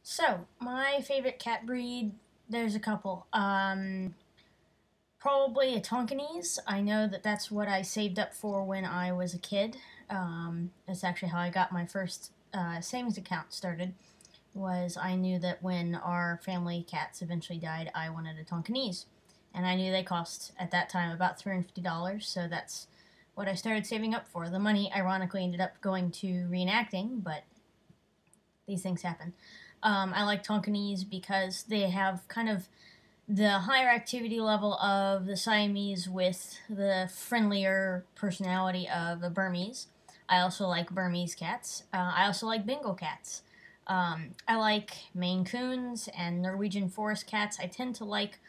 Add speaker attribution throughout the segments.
Speaker 1: So, my favorite cat breed, there's a couple. Probably a Tonkinese. I know that that's what I saved up for when I was a kid. That's actually how I got my first savings account started. Was I knew that when our family cats eventually died, I wanted a Tonkinese, and I knew they cost at that time about $350. So that's what I started saving up for. The money, ironically, ended up going to reenacting, but these things happen. I like Tonkinese because they have kind of the higher activity level of the Siamese with the friendlier personality of a Burmese. I also like Burmese cats. I also like Bengal cats. I like Maine Coons and Norwegian forest cats. I tend to like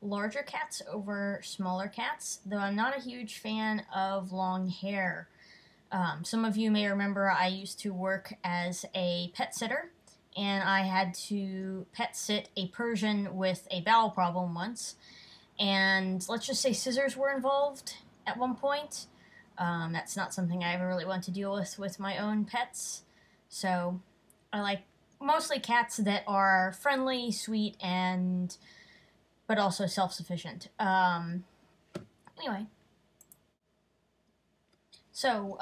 Speaker 1: larger cats over smaller cats, though I'm not a huge fan of long hair. Some of you may remember I used to work as a pet sitter, and I had to pet sit a Persian with a bowel problem once. And let's just say scissors were involved at one point. That's not something I ever really want to deal with my own pets. So I like mostly cats that are friendly, sweet, and but also self-sufficient. Anyway, so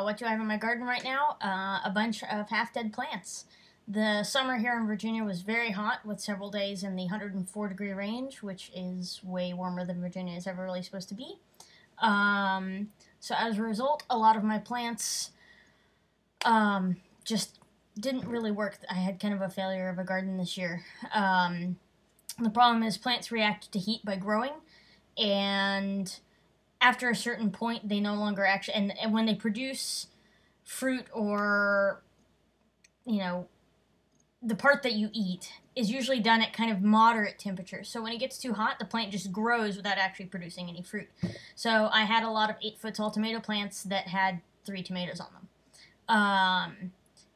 Speaker 1: what do I have in my garden right now? A bunch of half-dead plants. The summer here in Virginia was very hot, with several days in the 104-degree range, which is way warmer than Virginia is ever really supposed to be. So as a result, a lot of my plants just didn't really work. I had kind of a failure of a garden this year. The problem is plants react to heat by growing, and after a certain point, they no longer actually, and when they produce fruit or, you know, the part that you eat is usually done at kind of moderate temperatures. So when it gets too hot, the plant just grows without actually producing any fruit. So I had a lot of 8-foot tall tomato plants that had 3 tomatoes on them.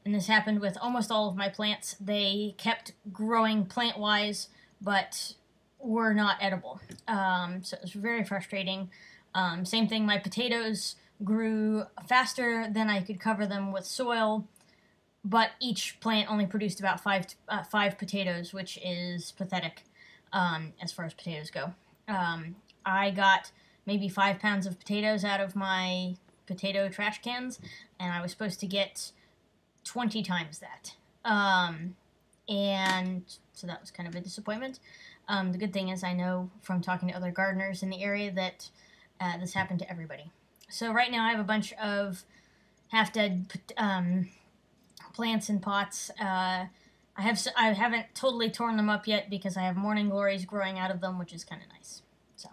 Speaker 1: And this happened with almost all of my plants. They kept growing plant-wise, but were not edible. So it was very frustrating. Same thing, my potatoes grew faster than I could cover them with soil, but each plant only produced about five potatoes, which is pathetic as far as potatoes go. I got maybe 5 pounds of potatoes out of my potato trash cans, and I was supposed to get 20 times that. And so that was kind of a disappointment. The good thing is I know from talking to other gardeners in the area that this happened to everybody. So right now I have a bunch of half-dead plants in pots. I haven't totally torn them up yet because I have morning glories growing out of them, which is kind of nice. So